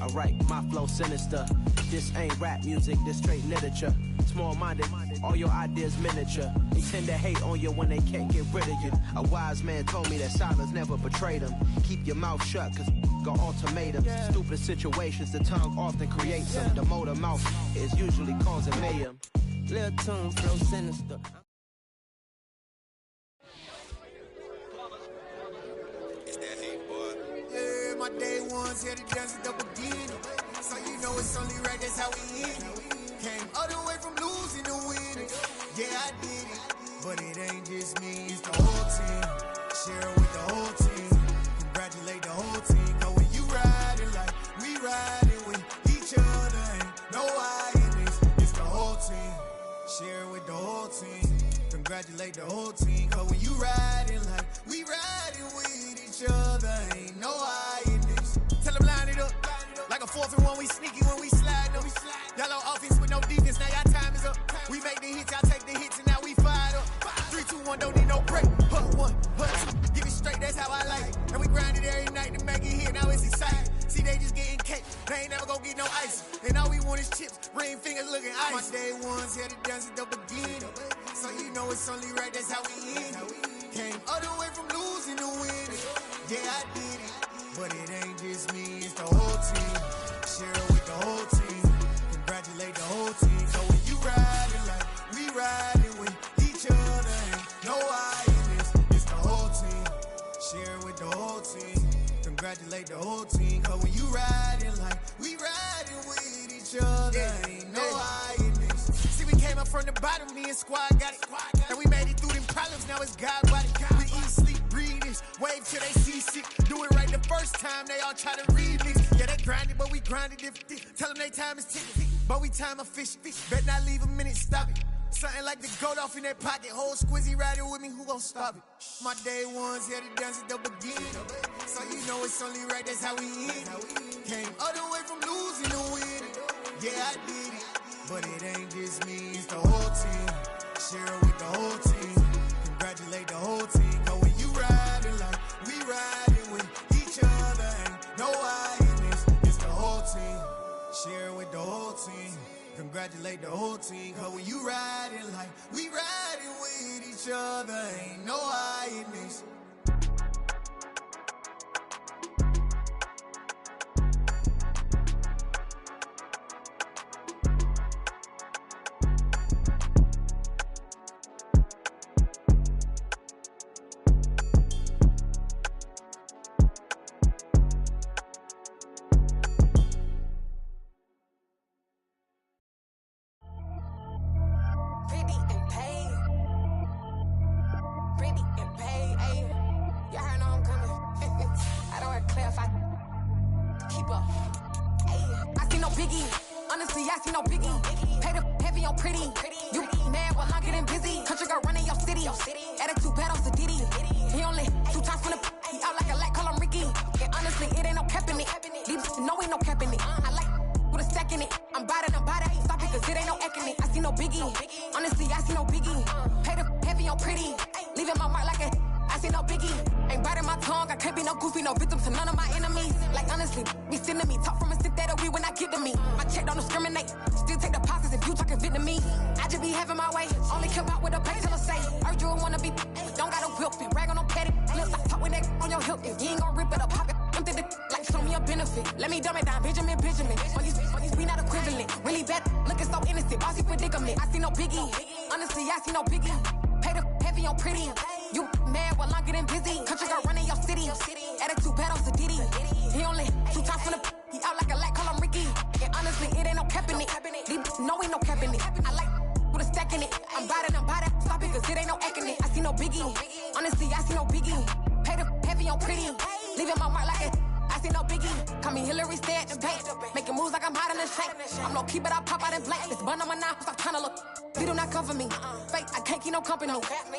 I write my flow sinister. This ain't rap music, this straight literature. Small-minded, all your ideas miniature. They tend to hate on you when they can't get rid of you. A wise man told me that silence never betrayed him. Keep your mouth shut, cause got ultimatums. Stupid situations, the tongue often creates them. The motor mouth is usually causing mayhem. Lil' tune, flow sinister. It's that hate, boy. Yeah, my day ones here to dance at the beginning. So you know it's only right, that's how we end it. Came all the way from losing to winning. Yeah, I did it, but it ain't just me, it's the whole team. Share it with the whole team. Congratulate the whole team. Cause when you riding like we riding with each other, ain't no I in this, it's the whole team. Share it with the whole team. Congratulate the whole team. Cause when you riding like we riding with each other, ain't no I in this. Tell them line it up. Like a 4th and 1, we sneaky when we slide them. Y'all on offense with no defense, now y'all time is up. We make the hits, y'all take the hits, and now we fired up. 3, 2, 1, don't need no break. Hut 1, hut 2, give it straight, that's how I like it. And we grind it every night to make it hit, now it's exciting. See, they just getting cake, they ain't never gonna get no ice. And all we want is chips, ring fingers looking ice. My day ones here to dance at the beginning. So you know it's only right, that's how we end it. Came all the way from losing to winning. Yeah, I did it, but it ain't just me, it's the whole team. Share it with the whole team. Congratulate the whole team. So when you riding like we riding with each other, ain't no I in this, it's the whole team. Share it with the whole team. Congratulate the whole team. Cause when you riding like we riding with each other, ain't no I in this. See, we came up from the bottom, me and squad got it. And we made it through them problems, now it's God body. We eat, sleep, breathe this, wave till they see sick. Do it right the first time, they all try to remix. Yeah, they grinded, but we grinded different. Tell them they time is ticking, but we time efficient. Bet not leave a minute, stop it. Something like the goat off in their pocket. Whole squizzy riding with me, who gon' stop it? My day ones here to dance at the beginning. So you know it's only right, that's how we end it. Came all the way from losing to winning. Yeah, I did it, but it ain't just me, it's the whole team. Share it with the whole team. Congratulate the whole team. Cause when you riding like we riding with each other, ain't no I in this, it's the whole team. Share it with the whole team. Congratulate the whole team. Cause when you riding like we riding with each other, ain't no I in this.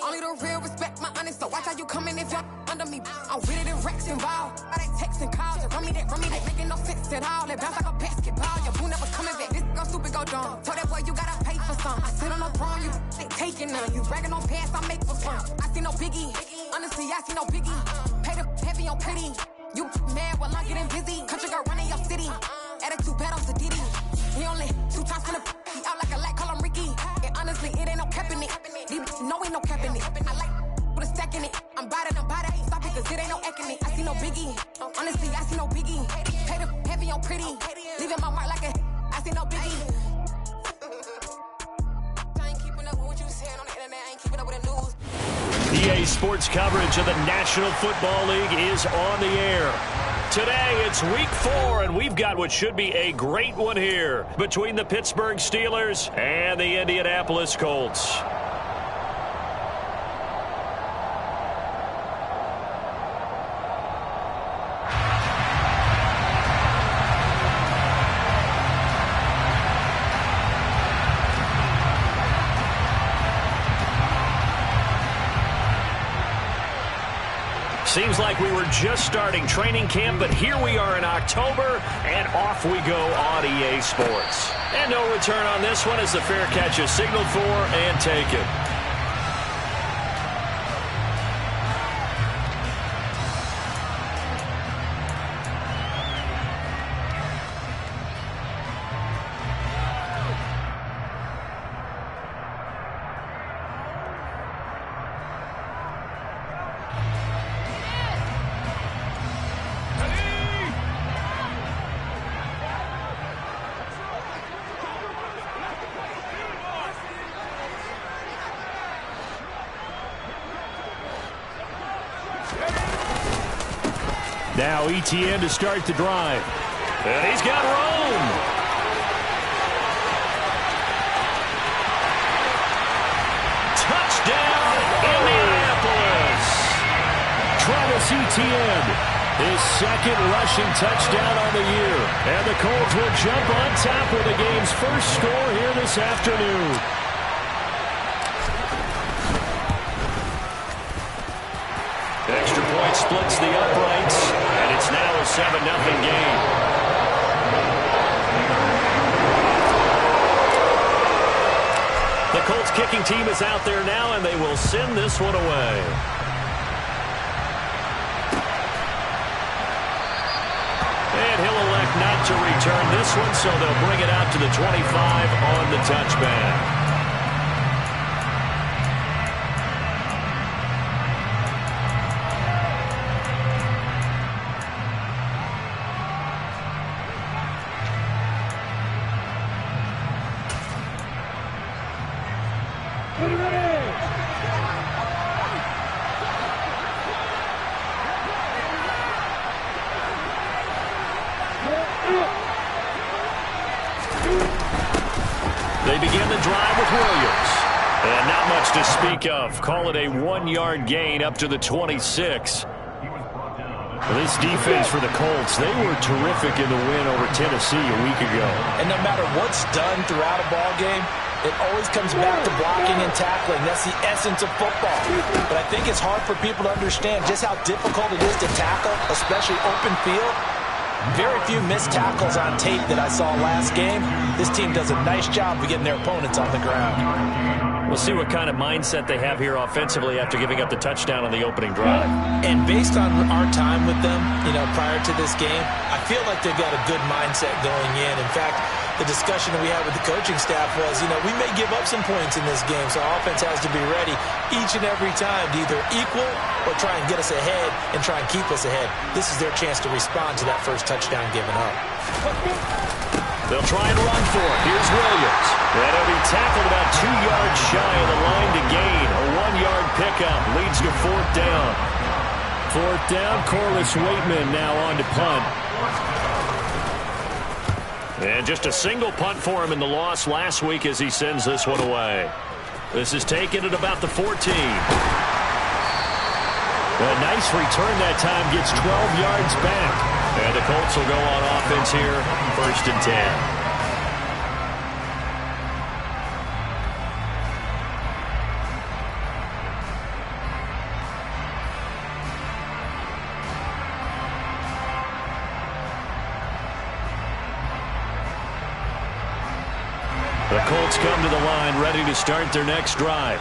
Only the real respect my honest, so watch how you coming if you're under me. I'm with it in Rex involved. Why they texting calls and run me that, making no sense at all. They bounce like a basketball. Your boo never coming back. This go stupid, go dumb. Told that boy you gotta pay for some. I sit on no throne, you ain't taking none. You bragging on pants, I make for fun. I see no biggie. Honestly, I see no biggie. Pay the heavy on pretty. You mad while I'm getting busy. Country girl running your city. ain't no cap in it. I like with a stack in it. I'm bout it, ain't stop it, cause it ain't no acting it. I see no biggie. Honestly, I see no biggie. Pay the heavy on pretty. Leaving my mark like a I see no biggie. I ain't keeping up with what you saying on the internet. I ain't keeping up with the news. EA Sports coverage of the National Football League is on the air. Today, it's week 4, and we've got what should be a great one here between the Pittsburgh Steelers and the Indianapolis Colts. Seems like we were just starting training camp, but here we are in October, and off we go on EA Sports. And no return on this one as the fair catch is signaled for and taken. Now ETN to start the drive. And he's got Rome. Touchdown, Indianapolis. Travis Etienne, his second rushing touchdown on the year. And the Colts will jump on top with the game's first score here this afternoon. Extra point splits the uprights, and it's now a 7-0 game. The Colts kicking team is out there now, and they will send this one away. And he'll elect not to return this one, so they'll bring it out to the 25 on the touchback. They begin the drive with Williams. And not much to speak of. Call it a 1-yard gain up to the 26. This defense for the Colts, they were terrific in the win over Tennessee a week ago. And no matter what's done throughout a ball game, it always comes back to blocking and tackling. That's the essence of football. But I think it's hard for people to understand just how difficult it is to tackle, especially open field. Very few missed tackles on tape that I saw last game. This team does a nice job of getting their opponents on the ground. We'll see what kind of mindset they have here offensively after giving up the touchdown on the opening drive. And based on our time with them, prior to this game, I feel like they've got a good mindset going in. In fact, the discussion that we had with the coaching staff was, we may give up some points in this game, so our offense has to be ready each and every time to either equal or try and get us ahead and try and keep us ahead. This is their chance to respond to that first touchdown given up. They'll try and run for it. Here's Williams. And he'll be tackled about 2 yards shy of the line to gain. A 1-yard pickup leads to 4th down. 4th down, Corliss Waitman now on to punt. And just a single punt for him in the loss last week as he sends this one away. This is taken at about the 14. A nice return that time, gets 12 yards back. And the Colts will go on offense here, 1st and 10. The Colts come to the line ready to start their next drive.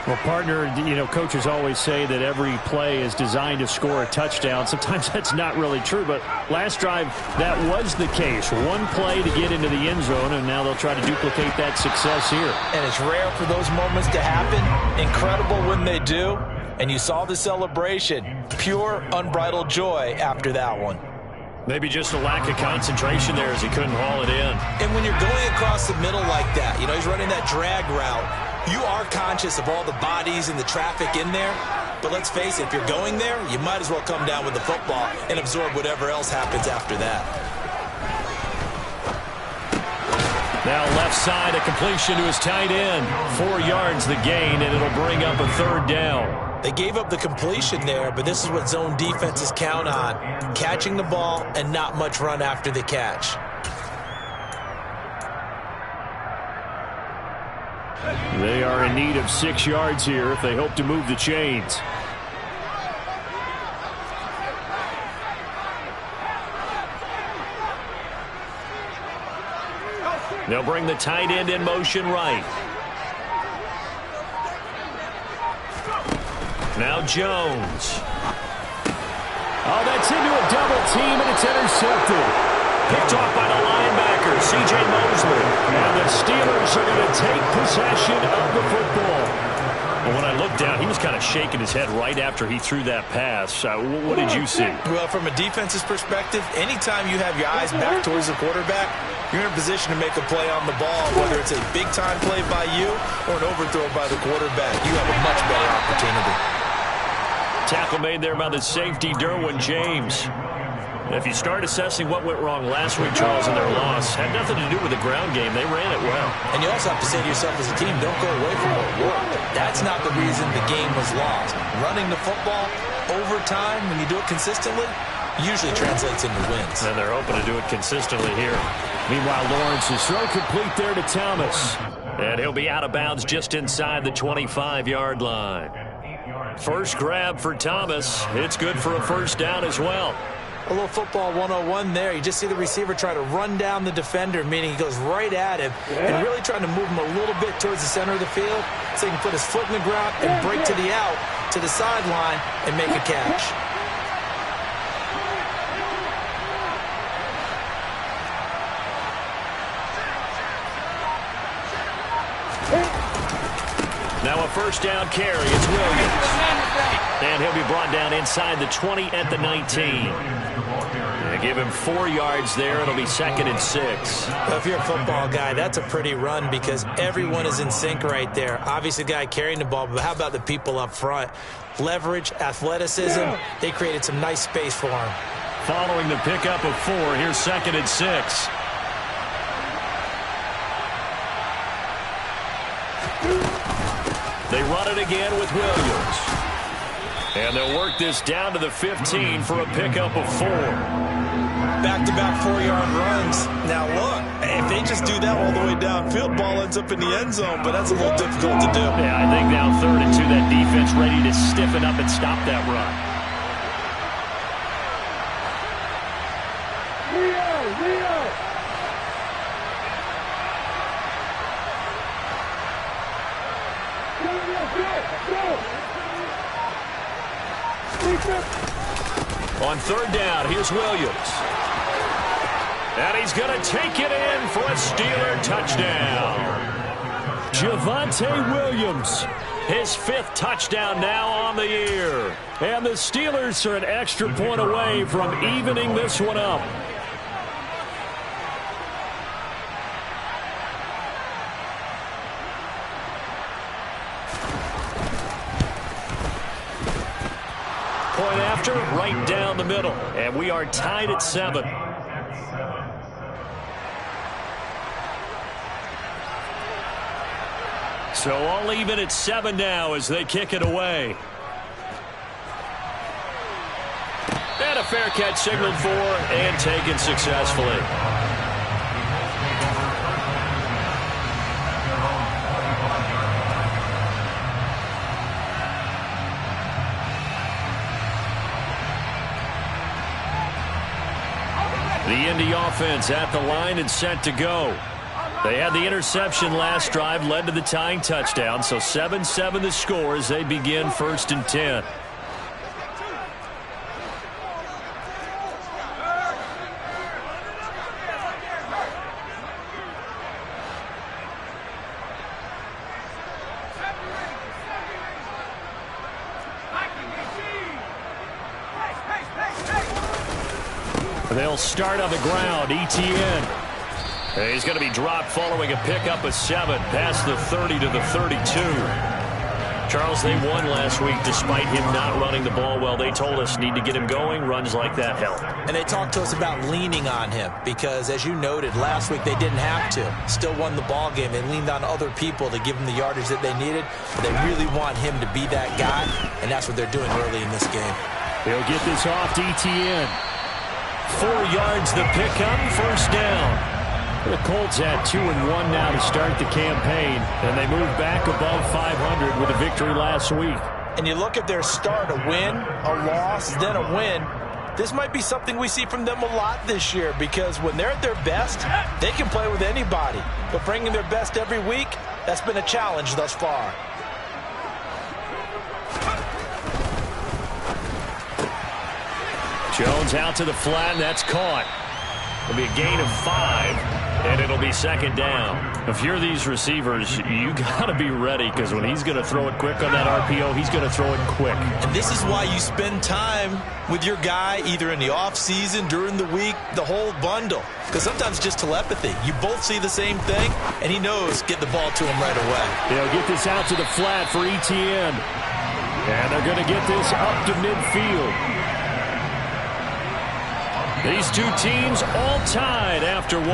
Well, partner, coaches always say that every play is designed to score a touchdown. Sometimes that's not really true, but last drive, that was the case. One play to get into the end zone, and now they'll try to duplicate that success here. And it's rare for those moments to happen. Incredible when they do. And you saw the celebration. Pure, unbridled joy after that one. Maybe just a lack of concentration there as he couldn't haul it in. And when you're going across the middle like that, he's running that drag route, you are conscious of all the bodies and the traffic in there. But let's face it, if you're going there, you might as well come down with the football and absorb whatever else happens after that. Now left side, a completion to his tight end. 4 yards the gain, and it'll bring up a third down. They gave up the completion there, but this is what zone defenses count on. Catching the ball and not much run after the catch. They are in need of 6 yards here if they hope to move the chains. They'll bring the tight end in motion right. Now Jones. Oh, that's into a double team, and it's intercepted. Picked off by the linebacker, C.J. Mosley. And the Steelers are going to take possession of the football. Well, when I looked down, he was kind of shaking his head right after he threw that pass. What did you see? Well, from a defense's perspective, anytime you have your eyes back towards the quarterback, you're in a position to make a play on the ball, whether it's a big-time play by you or an overthrow by the quarterback. You have a much better opportunity. Tackle made there by the safety, Derwin James. If you start assessing what went wrong last week, Charles, in their loss, had nothing to do with the ground game. They ran it well. And you also have to say to yourself as a team, don't go away from what worked. That's not the reason the game was lost. Running the football over time, when you do it consistently, usually translates into wins. And they're hoping to do it consistently here. Meanwhile, Lawrence's throw complete there to Thomas. And he'll be out of bounds just inside the 25-yard line. First grab for Thomas. It's good for a first down as well. A little football 101 there. You just see the receiver try to run down the defender, meaning he goes right at him and really trying to move him a little bit towards the center of the field so he can put his foot in the ground and break to the out, to the sideline, and make a catch. Now a first down carry. It's Williams. And he'll be brought down inside the 20 at the 19. They give him 4 yards there. It'll be 2nd and 6. Well, if you're a football guy, that's a pretty run because everyone is in sync right there. Obviously, the guy carrying the ball, but how about the people up front? Leverage, athleticism. They created some nice space for him. Following the pickup of 4, here's 2nd and 6. They run it again with Williams. And they'll work this down to the 15 for a pickup of 4. Back-to-back 4-yard runs. Now, look, if they just do that all the way downfield, ball ends up in the end zone, but that's a little difficult to do. Yeah, I think now 3rd and 2, that defense ready to stiffen up and stop that run. On 3rd down, here's Williams. And he's going to take it in for a Steeler touchdown. Javonte Williams, his 5th touchdown now on the year. And the Steelers are an extra point away from evening this one up. Point after, right down the middle. And we are tied at 7. So all even at 7 now as they kick it away. And a fair catch signaled for and taken successfully. The Indy offense at the line and set to go. They had the interception last drive, led to the tying touchdown. So 7-7 the score as they begin 1st and 10. They'll start on the ground. Etienne. He's going to be dropped following a pickup of 7 past the 30 to the 32. Charles, they won last week despite him not running the ball well. They told us need to get him going. Runs like that help. And they talked to us about leaning on him because, as you noted, last week they didn't have to. Still won the ball game. They leaned on other people to give them the yardage that they needed. They really want him to be that guy, and that's what they're doing early in this game. He'll get this off to Etienne. 4 yards the pickup, 1st down. The Colts had 2-1 now to start the campaign, and they moved back above 500 with a victory last week. And you look at their start, a win, a loss, then a win. This might be something we see from them a lot this year because when they're at their best, they can play with anybody. But bringing their best every week, that's been a challenge thus far. Jones out to the flat, and that's caught. It'll be a gain of 5, and it'll be 2nd down. If you're these receivers, you got to be ready because when he's going to throw it quick on that RPO, he's going to throw it quick. And this is why you spend time with your guy either in the offseason, during the week, the whole bundle. Because sometimes just telepathy. You both see the same thing, and he knows get the ball to him right away. They'll get this out to the flat for Etienne. And they're going to get this up to midfield. These two teams all tied after 1.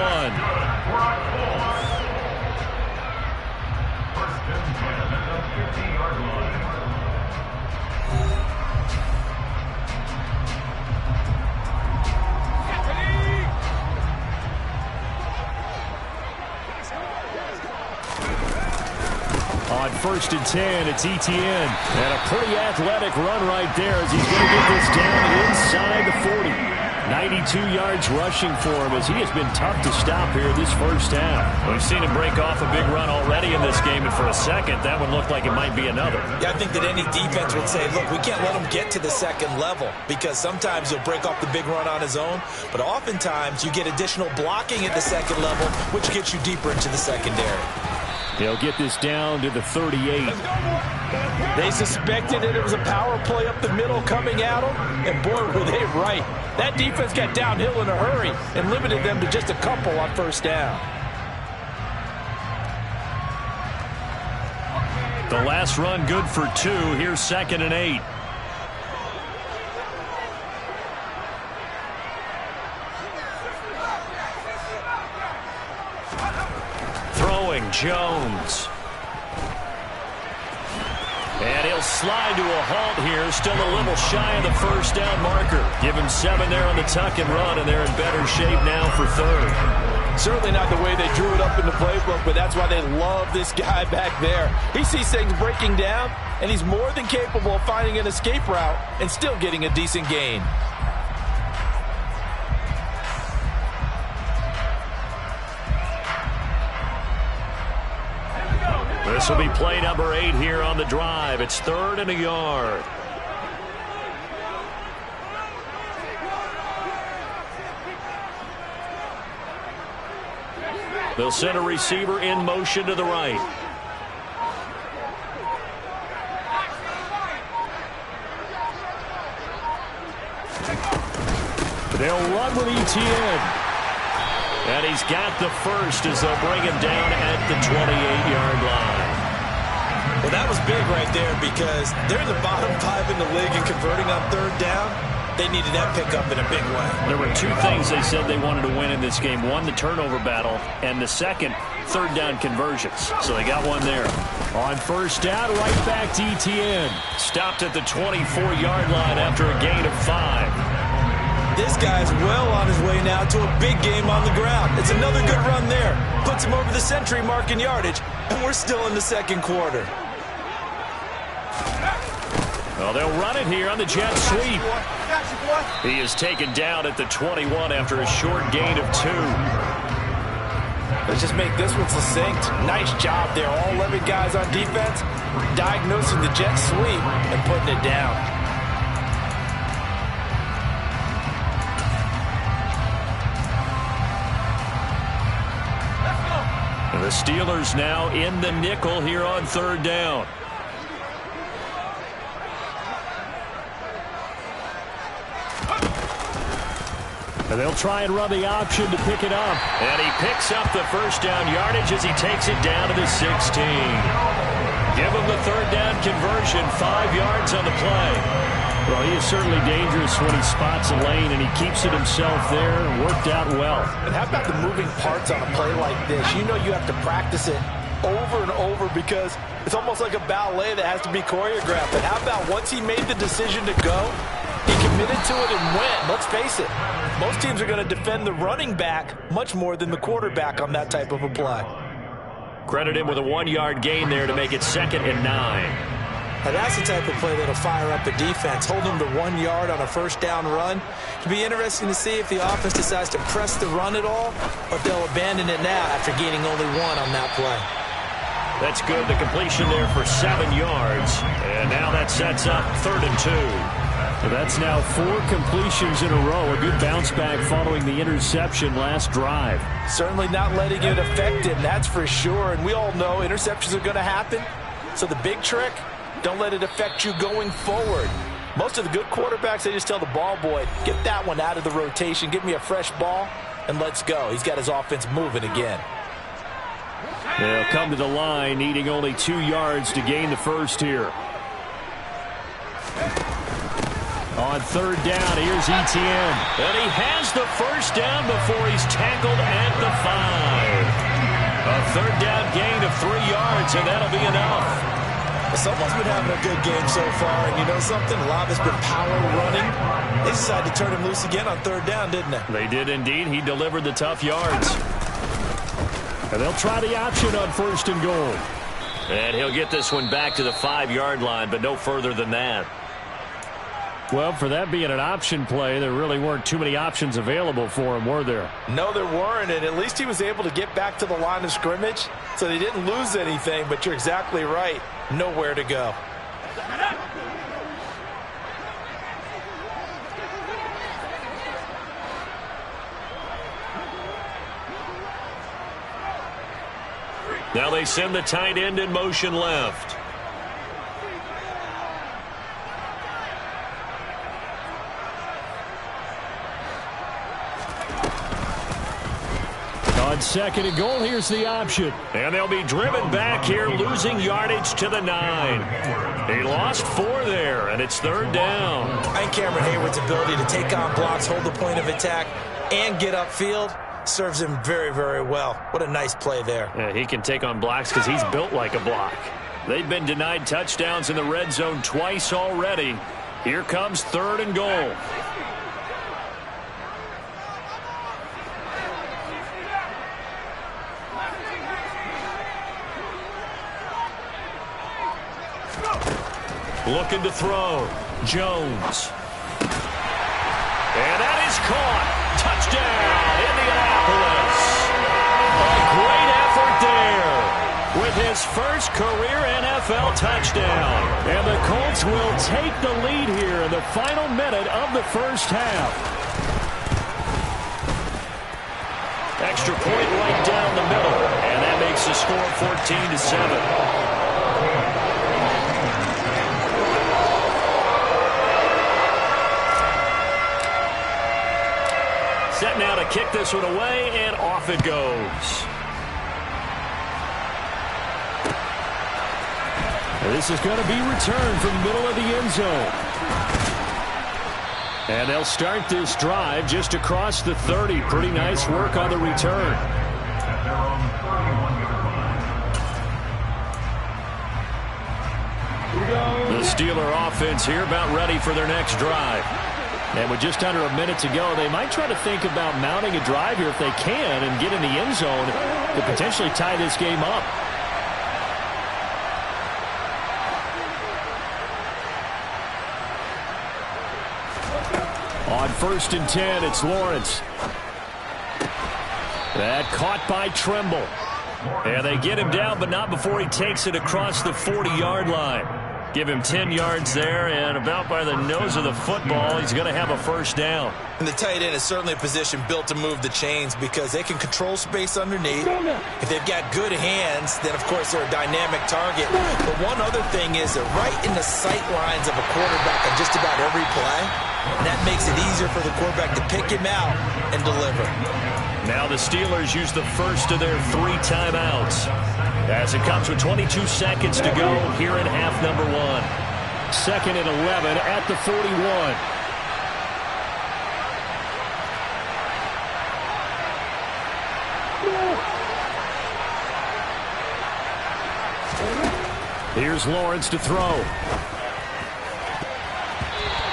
On 1st and 10, it's Etienne. And a pretty athletic run right there as he's going to get this down inside the 40. 92 yards rushing for him as he has been tough to stop here this 1st half. We've seen him break off a big run already in this game, and for a second, that one looked like it might be another. Yeah, I think that any defense would say, look, we can't let him get to the 2nd level because sometimes he'll break off the big run on his own, but oftentimes you get additional blocking at the 2nd level, which gets you deeper into the secondary. They'll get this down to the 38. They suspected that it was a power play up the middle coming at them, and boy, were they right. That defense got downhill in a hurry and limited them to just a couple on 1st down. The last run good for 2. Here's 2nd and 8. Throwing Jones. And he'll slide to a halt here. Still a little shy of the 1st down marker. Give him 7 there on the tuck and run, and they're in better shape now for 3rd. Certainly not the way they drew it up in the playbook, but that's why they love this guy back there. He sees things breaking down, and he's more than capable of finding an escape route and still getting a decent gain. This will be play number 8 here on the drive. It's 3rd and a yard. They'll send a receiver in motion to the right. They'll run with Etienne. And he's got the 1st as they'll bring him down at the 28-yard line. Well, that was big right there because they're the bottom 5 in the league in converting on 3rd down. They needed that pickup in a big way. There were 2 things they said they wanted to win in this game. 1, the turnover battle, and the 2nd, 3rd down conversions. So they got one there. On 1st down, right back to Etienne. Stopped at the 24-yard line after a gain of 5. This guy's well on his way now to a big game on the ground. It's another good run there. Puts him over the century mark in yardage, and we're still in the 2nd quarter. Well, they'll run it here on the jet sweep. He is taken down at the 21 after a short gain of 2. Let's just make this one succinct. Nice job there. All 11 guys on defense diagnosing the jet sweep and putting it down. And the Steelers now in the nickel here on third down. And they'll try and run the option to pick it up. And he picks up the first down yardage as he takes it down to the 16. Give him the third down conversion, 5 yards on the play. Well, he is certainly dangerous when he spots a lane, and he keeps it himself there. Worked out well. And how about the moving parts on a play like this? You know you have to practice it over and over because it's almost like a ballet that has to be choreographed. And how about once he made the decision to go, he committed to it and went. Let's face it, most teams are going to defend the running back much more than the quarterback on that type of a play. Credit him with a 1-yard gain there to make it 2nd and 9. Now that's the type of play that'll fire up a defense. Hold them to 1 yard on a first down run. It'll be interesting to see if the offense decides to press the run at all, or if they'll abandon it now after gaining only 1 on that play. That's good. The completion there for 7 yards. And now that sets up 3rd and 2. So that's now 4 completions in a row. A good bounce back following the interception last drive. Certainly not letting it affect him, that's for sure. And we all know interceptions are going to happen. So the big trick, don't let it affect you going forward. Most of the good quarterbacks, they just tell the ball boy, get that one out of the rotation, give me a fresh ball, and let's go. He's got his offense moving again. They'll come to the line, needing only 2 yards to gain the first here. On third down, here's Etienne. And he has the first down before he's tackled at the 5. A third down gain of 3 yards, and that'll be enough. Someone's been having a good game so far, and you know something? A lot has been power running. They decided to turn him loose again on third down, didn't they? They did indeed. He delivered the tough yards. And they'll try the option on 1st and goal. And he'll get this one back to the 5-yard line, but no further than that. Well, for that being an option play, there really weren't too many options available for him, were there? No, there weren't, and at least he was able to get back to the line of scrimmage, so they didn't lose anything, but you're exactly right. Nowhere to go. Now they send the tight end in motion left. On 2nd and goal, here's the option. And they'll be driven back here, losing yardage to the 9. He lost 4 there, and it's 3rd down. And Cameron Hayward's ability to take on blocks, hold the point of attack, and get upfield serves him very, very well. What a nice play there. Yeah, he can take on blocks because he's built like a block. They've been denied touchdowns in the red zone twice already. Here comes 3rd and goal. Looking to throw. Jones. And that is caught. Touchdown, Indianapolis. A great effort there with his first career NFL touchdown. And the Colts will take the lead here in the final minute of the first half. Extra point right down the middle. And that makes the score 14-7. Set now to kick this one away, and off it goes. This is going to be returned from the middle of the end zone. And they'll start this drive just across the 30. Pretty nice work on the return. The Steeler offense here about ready for their next drive. And with just under a minute to go, they might try to think about mounting a drive here if they can and get in the end zone to potentially tie this game up. On 1st and 10, it's Lawrence. That caught by Trimble. And they get him down, but not before he takes it across the 40-yard line. Give him 10 yards there, and about by the nose of the football, he's going to have a first down. And the tight end is certainly a position built to move the chains because they can control space underneath. If they've got good hands, then, of course, they're a dynamic target. But one other thing is they're right in the sight lines of a quarterback on just about every play, and that makes it easier for the quarterback to pick him out and deliver. Now the Steelers use the first of their 3 timeouts as it comes with 22 seconds to go here in half number 1. 2nd and 11 at the 41. Here's Lawrence to throw.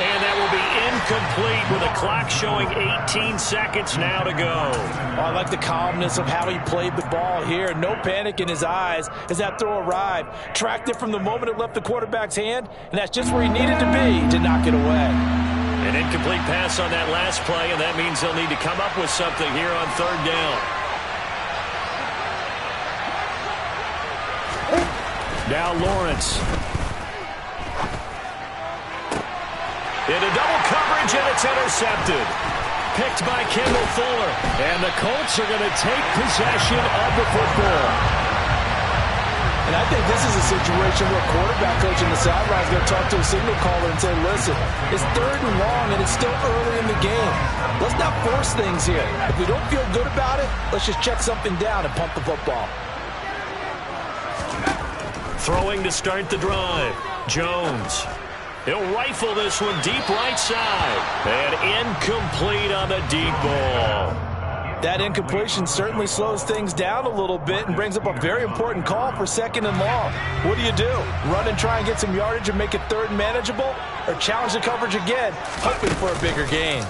And that will be incomplete with a clock showing 18 seconds now to go. Oh, I like the calmness of how he played the ball here. No panic in his eyes as that throw arrived. Tracked it from the moment it left the quarterback's hand, and that's just where he needed to be to knock it away. An incomplete pass on that last play, and that means they'll need to come up with something here on 3rd down. Now Lawrence. Into double coverage, and it's intercepted. Picked by Kendall Fuller. And the Colts are going to take possession of the football. And I think this is a situation where a quarterback coach in the sideline is going to talk to a signal caller and say, listen, it's 3rd and long, and it's still early in the game. Let's not force things here. If we don't feel good about it, let's just check something down and pump the football. Throwing to start the drive. Jones. He'll rifle this one deep right side. And incomplete on the deep ball. That incompletion certainly slows things down a little bit and brings up a very important call for 2nd and long. What do? Run and try and get some yardage and make it 3rd and manageable? Or challenge the coverage again, hoping for a bigger gain?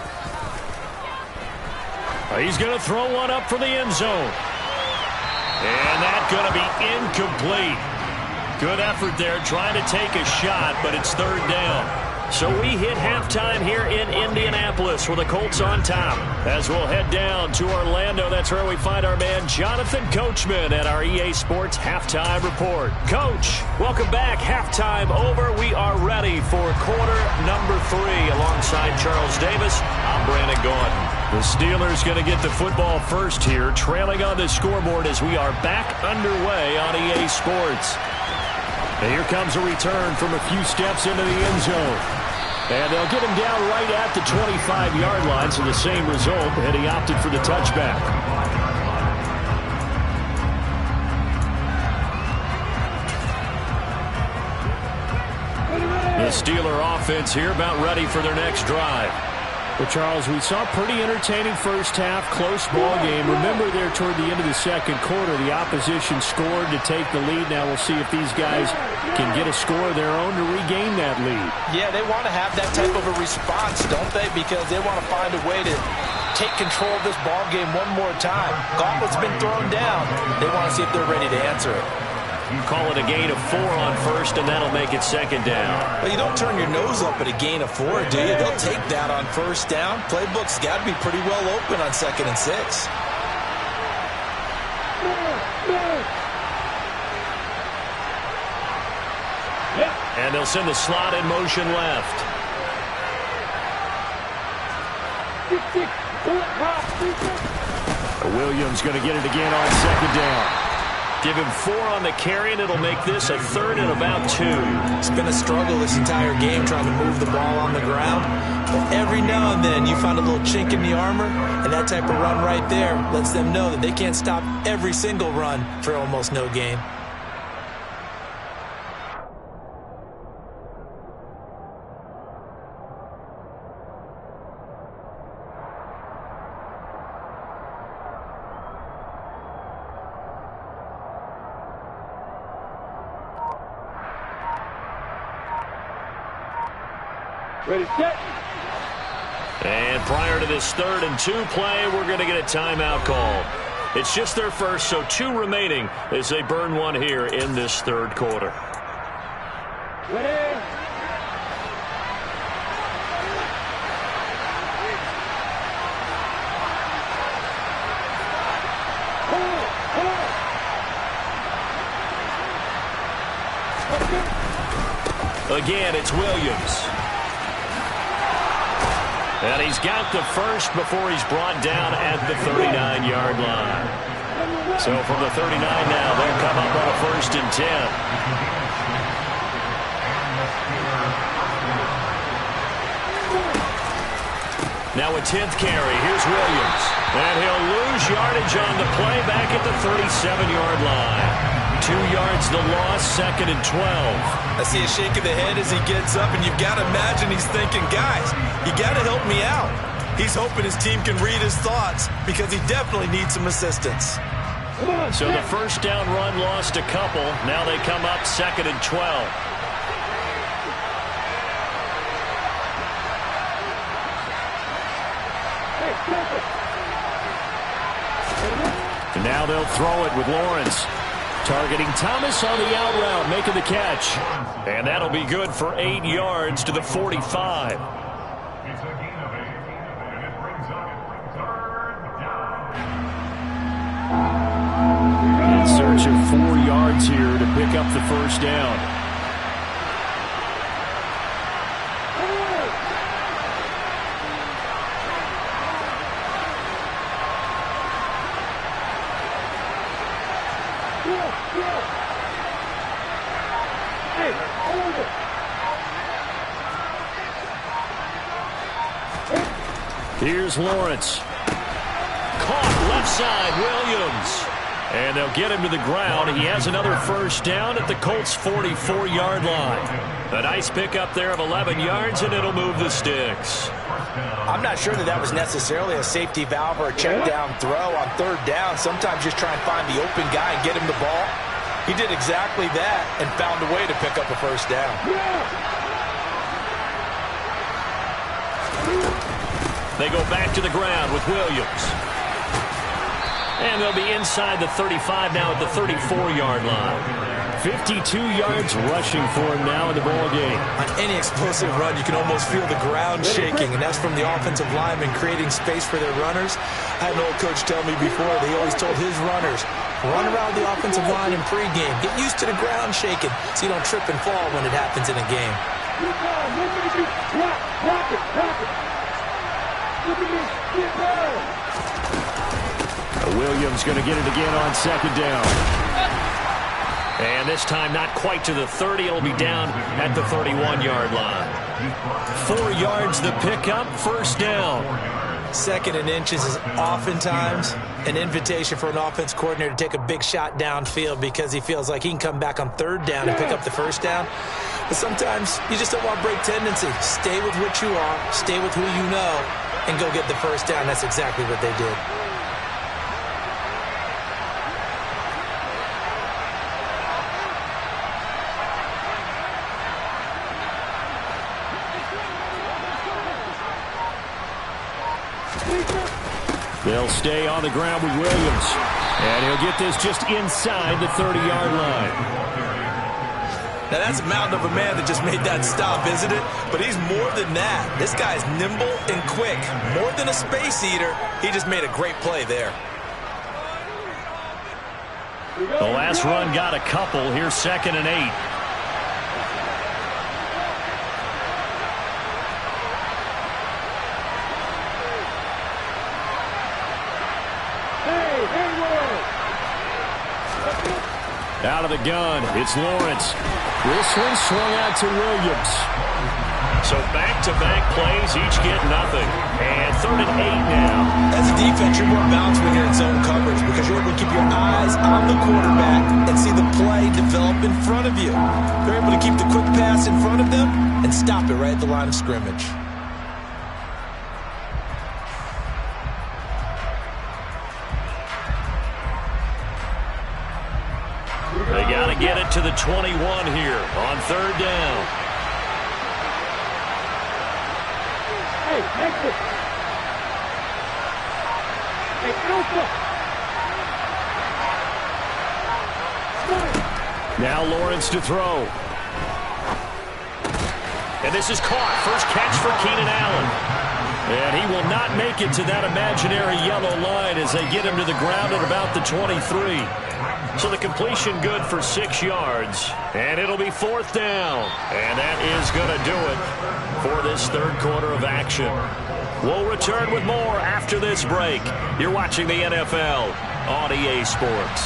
He's going to throw one up for the end zone. And that's going to be incomplete. Good effort there, trying to take a shot, but it's 3rd down. So we hit halftime here in Indianapolis with the Colts on top. As we'll head down to Orlando, that's where we find our man Jonathan Coachman at our EA Sports Halftime Report. Coach, welcome back. Halftime over. We are ready for quarter number 3. Alongside Charles Davis, I'm Brandon Gaudin. The Steelers going to get the football first here, trailing on the scoreboard as we are back underway on EA Sports. And here comes a return from a few steps into the end zone. And they'll get him down right at the 25-yard line, so the same result, and he opted for the touchback. The Steeler offense here about ready for their next drive. Well, Charles, we saw a pretty entertaining first half, close ball game. Remember there toward the end of the 2nd quarter, the opposition scored to take the lead. Now we'll see if these guys can get a score of their own to regain that lead. Yeah, they want to have that type of a response, don't they? Because they want to find a way to take control of this ball game one more time. Gauntlet's been thrown down. They want to see if they're ready to answer it. You call it a gain of 4 on first, and that'll make it 2nd down. Well, you don't turn your nose up at a gain of 4, do you? They'll take that on first down. Playbook's got to be pretty well open on 2nd and 6. And they'll send the slot in motion left. Williams going to get it again on 2nd down. Give him 4 on the carry, and it'll make this a 3rd and about 2. It's been a struggle this entire game trying to move the ball on the ground. But every now and then you find a little chink in the armor, and that type of run right there lets them know that they can't stop every single run for almost no gain. Ready, set. And prior to this 3rd and 2 play, we're going to get a timeout call. It's just their first, so 2 remaining as they burn one here in this 3rd quarter. Ready. Again, it's Williams. And he's got the first before he's brought down at the 39-yard line. So from the 39 now, they'll come up on a 1st and 10. Now a 10th carry. Here's Williams. And he'll lose yardage on the play back at the 37-yard line. 2 yards the loss, 2nd and 12. I see a shake of the head as he gets up, and you've got to imagine he's thinking, guys, you got to help me out. He's hoping his team can read his thoughts because he definitely needs some assistance. So the first down run lost a couple. Now they come up 2nd and 12. And now they'll throw it with Lawrence. Targeting Thomas on the out route, making the catch. And that'll be good for 8 yards to the 45. In search of 4 yards here to pick up the first down. Here's Lawrence. Caught left side, Williams. And they'll get him to the ground. He has another first down at the Colts' 44-yard line. A nice pickup there of 11 yards, and it'll move the sticks. I'm not sure that was necessarily a safety valve or a check down throw on 3rd down. Sometimes just try and find the open guy and get him the ball. He did exactly that and found a way to pick up a first down. They go back to the ground with Williams. And they'll be inside the 35 now at the 34-yard line. 52 yards rushing for him now in the ball game. On any explosive run, you can almost feel the ground shaking, and that's from the offensive linemen creating space for their runners. I had an old coach tell me before, they always told his runners, run around the offensive line in pregame. Get used to the ground shaking so you don't trip and fall when it happens in a game. Williams going to get it again on 2nd down. And this time not quite to the 30. It'll be down at the 31-yard line. 4 yards the pickup, first down. 2nd and inches is oftentimes an invitation for an offense coordinator to take a big shot downfield because he feels like he can come back on 3rd down and pick up the first down. But sometimes you just don't want to break tendency. Stay with what you are, stay with who you know, and go get the first down. That's exactly what they did. They'll stay on the ground with Williams. And he'll get this just inside the 30-yard line. Now, that's a mountain of a man that just made that stop, isn't it? But he's more than that. This guy's nimble and quick. More than a space eater, he just made a great play there. The last run got a couple. Here's 2nd and 8. Out of the gun, it's Lawrence. This one swung out to Williams. So back-to-back plays, each get nothing. And 3rd and 8 now. As a defense, you're more balanced when you're in zone coverage because you're able to keep your eyes on the quarterback and see the play develop in front of you. They're able to keep the quick pass in front of them and stop it right at the line of scrimmage. They got to get it to the 21 here on 3rd down. Hey, exit. Hey, Alpha. Now Lawrence to throw. And this is caught. First catch for Keenan Allen. And he will not make it to that imaginary yellow line as they get him to the ground at about the 23. So the completion good for 6 yards. And it'll be 4th down. And that is going to do it for this third quarter of action. We'll return with more after this break. You're watching the NFL on EA Sports.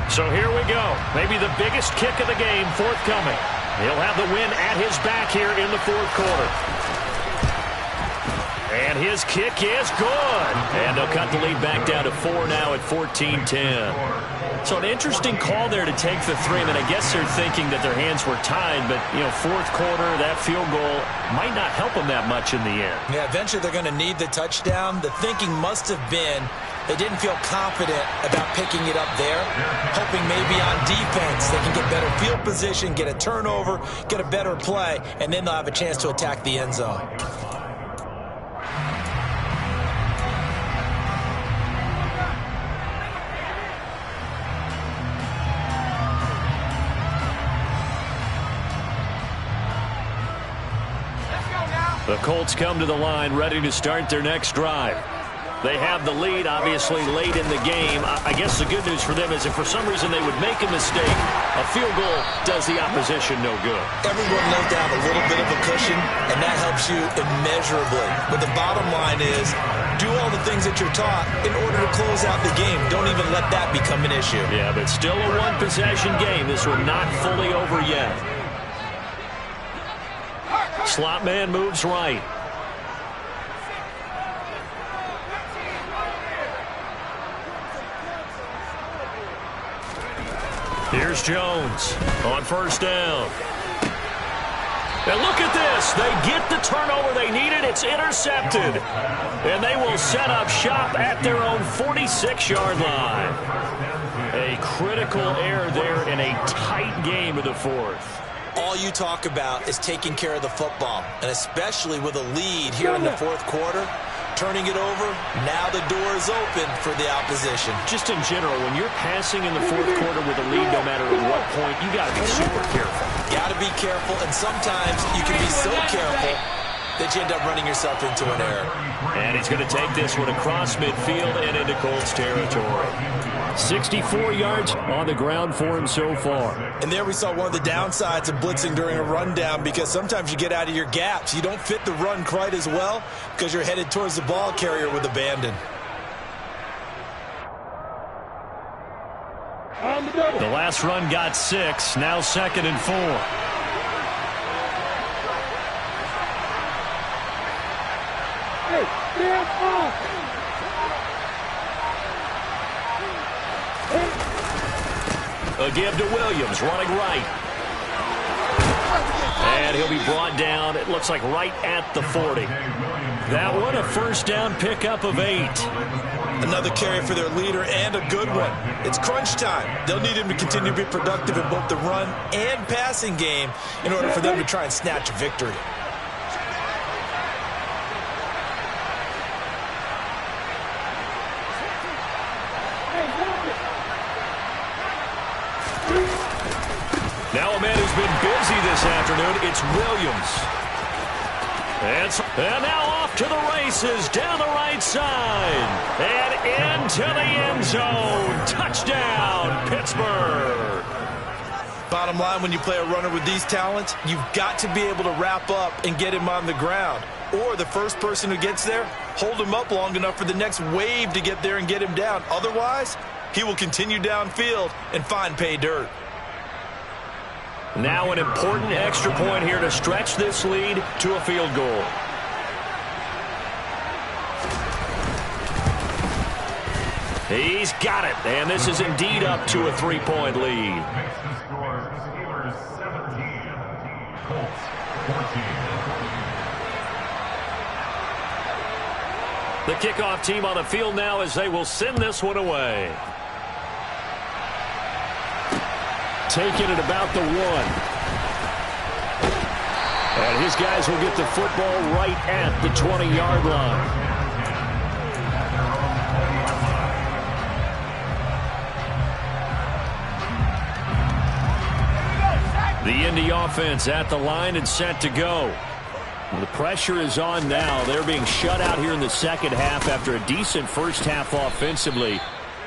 So here we go. Maybe the biggest kick of the game forthcoming. He'll have the win at his back here in the fourth quarter. And his kick is good. And they'll cut the lead back down to 4 now at 14-10. So an interesting call there to take the 3. I mean, I guess they're thinking that their hands were tied, but, you know, fourth quarter, that field goal might not help them that much in the end. Yeah, eventually they're going to need the touchdown. The thinking must have been they didn't feel confident about picking it up there, hoping maybe on defense they can get better field position, get a turnover, get a better play, and then they'll have a chance to attack the end zone. The Colts come to the line ready to start their next drive. They have the lead, obviously, late in the game. I guess the good news for them is if for some reason they would make a mistake, a field goal does the opposition no good. Everyone knows to have a little bit of a cushion, and that helps you immeasurably. But the bottom line is do all the things that you're taught in order to close out the game. Don't even let that become an issue. Yeah, but still a one-possession game. This one not fully over yet. Slot man moves right. Here's Jones on first down. And look at this. They get the turnover they needed. It's intercepted. And they will set up shop at their own 46-yard line. A critical error there in a tight game of the fourth. All you talk about is taking care of the football, and especially with a lead here in the fourth quarter, turning it over, now the door is open for the opposition. Just in general, when you're passing in the fourth quarter with a lead, no matter at what point, you got to be super careful. Got to be careful, and sometimes you can be so careful that you end up running yourself into an error. And he's going to take this one across midfield and into Colts territory. 64 yards on the ground for him so far. And there we saw one of the downsides of blitzing during a rundown, because sometimes you get out of your gaps. You don't fit the run quite as well because you're headed towards the ball carrier with abandon. The last run got 6, now 2nd and 4. A give to Williams, running right. And he'll be brought down, it looks like right at the 40. That one, a first down pickup of 8. Another carry for their leader, and a good one. It's crunch time. They'll need him to continue to be productive in both the run and passing game in order for them to try and snatch a victory. Now a man who's been busy this afternoon, it's Williams. And now off to the races, down the right side. And into the end zone. Touchdown, Pittsburgh. Bottom line, when you play a runner with these talents, you've got to be able to wrap up and get him on the ground. Or the first person who gets there, hold him up long enough for the next wave to get there and get him down. Otherwise, he will continue downfield and find pay dirt. Now an important extra point here to stretch this lead to a field goal. He's got it, and this is indeed up to a 3-point lead. The kickoff team on the field now as they will send this one away. Taken at about the 1. And his guys will get the football right at the 20-yard line. The Indy offense at the line and set to go. The pressure is on now. They're being shut out here in the second half after a decent first half offensively.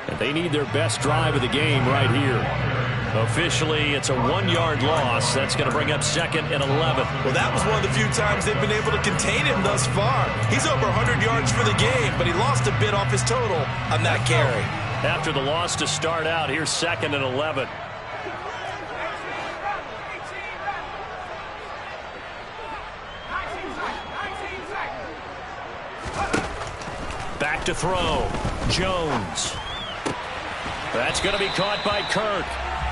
And they need their best drive of the game right here. Officially, it's a 1-yard loss. That's going to bring up 2nd and 11. Well, that was one of the few times they've been able to contain him thus far. He's over 100 yards for the game, but he lost a bit off his total on that carry. After the loss to start out, here's 2nd and 11. Back to throw. Jones. That's going to be caught by Kirk.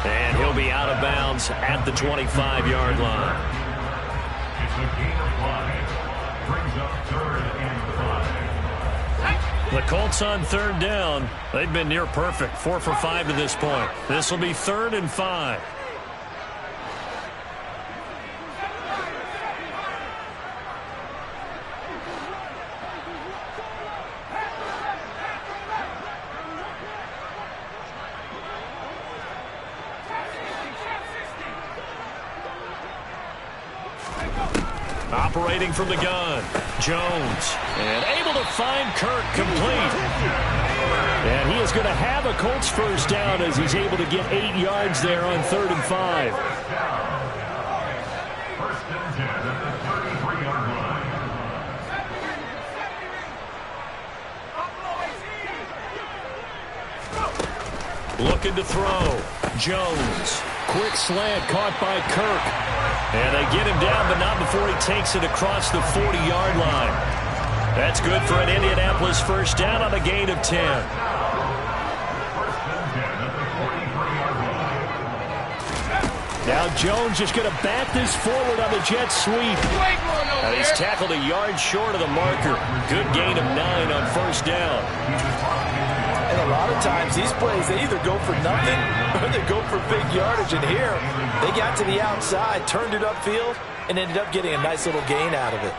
And he'll be out of bounds at the 25-yard line. It's a gain of 5. Brings up 3rd and 5. The Colts on 3rd down. They've been near perfect. 4 for 5 to this point. This will be 3rd and 5. Operating from the gun, Jones, and able to find Kirk complete. And he is going to have a Colts first down as he's able to get 8 yards there on 3rd and 5. First and 10 at the 33-yard line. Looking to throw, Jones. Quick slant caught by Kirk. And they get him down, but not before he takes it across the 40-yard line. That's good for an Indianapolis first down on a gain of 10. Now Jones is going to bat this forward on the jet sweep. And he's tackled a yard short of the marker. Good gain of 9 on first down. And a lot of times these plays, they either go for nothing or they go for big yardage. And here, they got to the outside, turned it upfield, and ended up getting a nice little gain out of it.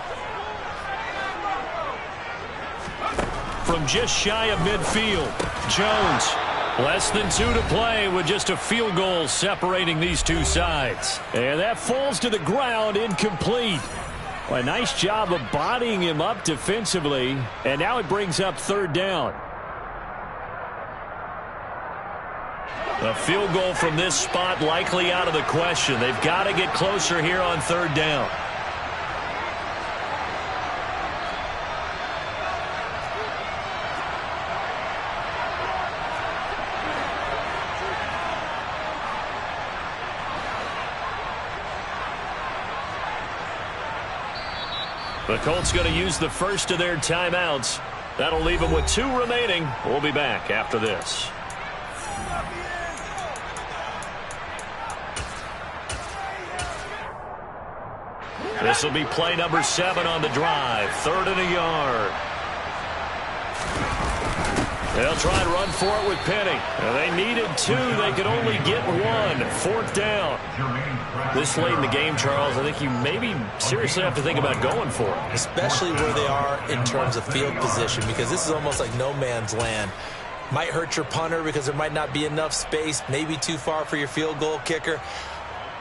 From just shy of midfield, Jones. Less than 2 to play with just a field goal separating these two sides. And that falls to the ground, incomplete. Well, a nice job of bodying him up defensively. And now it brings up 3rd down. A field goal from this spot likely out of the question. They've got to get closer here on 3rd down. The Colts going to use the first of their timeouts. That'll leave them with 2 remaining. We'll be back after this. This will be play number 7 on the drive. 3rd and a yard. They'll try and run for it with Penny. They needed 2. They could only get 1. 4th down. This late in the game, Charles, I think you maybe seriously have to think about going for it. Especially where they are in terms of field position, because this is almost like no man's land. Might hurt your punter because there might not be enough space, maybe too far for your field goal kicker.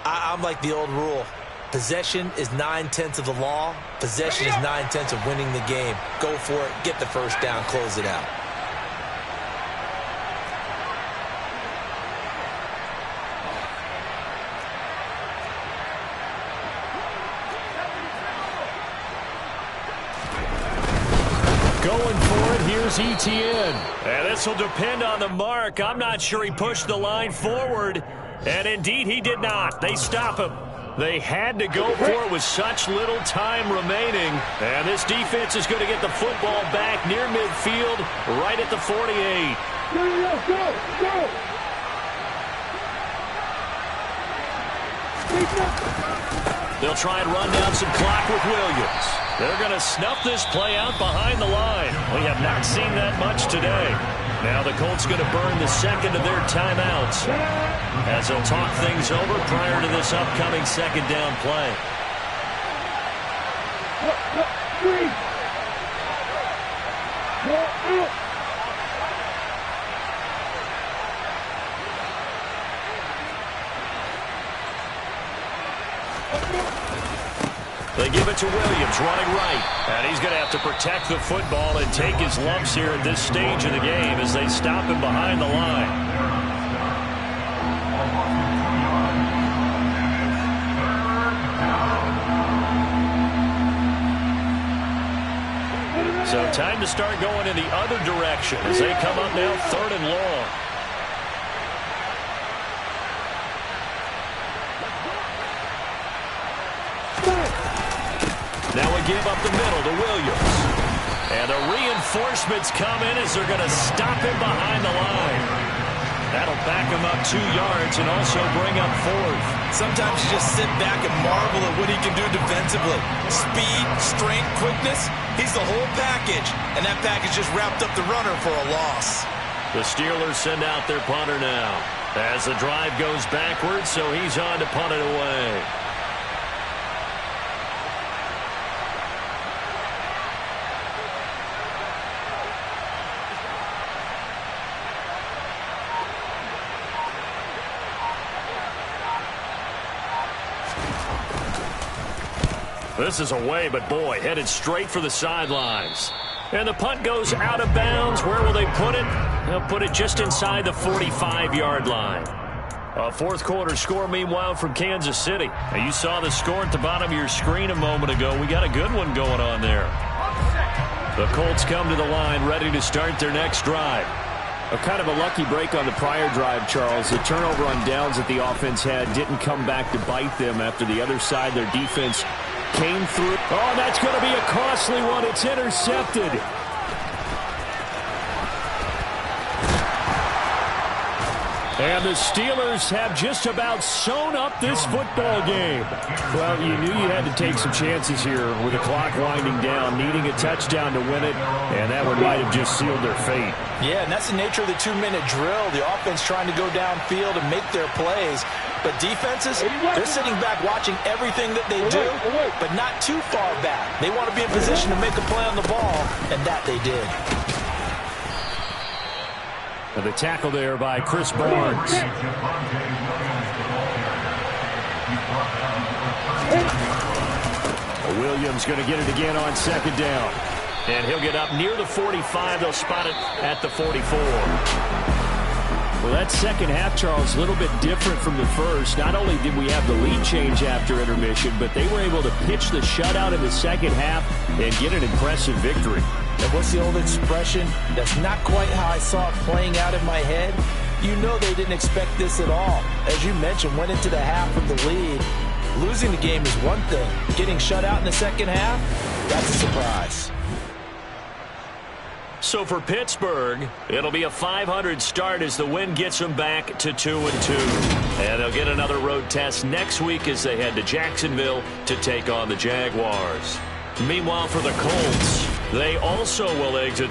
I'm like the old rule. Possession is 9/10 of the law. Possession is 9/10 of winning the game. Go for it. Get the first down. Close it out. Going for it, here's Etienne. And this will depend on the mark. I'm not sure he pushed the line forward. And indeed, he did not. They stop him. They had to go for it with such little time remaining. And this defense is going to get the football back near midfield, right at the 48. They'll try and run down some clock with Williams. They're going to snuff this play out behind the line. We have not seen that much today. Now the Colts going to burn the second of their timeouts as they'll talk things over prior to this upcoming second down play. 3. 4 out. They give it to Williams, running right. And he's going to have to protect the football and take his lumps here at this stage of the game as they stop him behind the line. So time to start going in the other direction as they come up now 3rd and long. Now we give up the middle to Williams. And the reinforcements come in as they're going to stop him behind the line. That'll back him up 2 yards and also bring up 4th. Sometimes you just sit back and marvel at what he can do defensively. Speed, strength, quickness. He's the whole package. And that package just wrapped up the runner for a loss. The Steelers send out their punter now as the drive goes backwards, so he's on to punt it away. This is away, but boy, headed straight for the sidelines. And the punt goes out of bounds. Where will they put it? They'll put it just inside the 45-yard line. A fourth quarter score, meanwhile, from Kansas City. Now, you saw the score at the bottom of your screen a moment ago. We got a good one going on there. The Colts come to the line, ready to start their next drive. A kind of a lucky break on the prior drive, Charles. The turnover on downs that the offense had didn't come back to bite them after the other side, their defense came through. Oh, that's going to be a costly one. It's intercepted. And the Steelers have just about sewn up this football game. Well, you knew you had to take some chances here with the clock winding down, needing a touchdown to win it, and that one might have just sealed their fate. Yeah, and that's the nature of the 2-minute drill. The offense trying to go downfield and make their plays. But defenses, they're sitting back watching everything that they do, but not too far back. They want to be in position to make a play on the ball, and that they did. And the tackle there by Chris Barnes. Williams going to get it again on 2nd down. And he'll get up near the 45. They'll spot it at the 44. Well, that second half, Charles, a little bit different from the first. Not only did we have the lead change after intermission, but they were able to pitch the shutout in the second half and get an impressive victory. And what's the old expression? That's not quite how I saw it playing out in my head. You know they didn't expect this at all. As you mentioned, went into the half with the lead. Losing the game is one thing. Getting shut out in the second half, that's a surprise. So for Pittsburgh, it'll be a .500 start as the win gets them back to 2-2. And they'll get another road test next week as they head to Jacksonville to take on the Jaguars. Meanwhile, for the Colts, they also will exit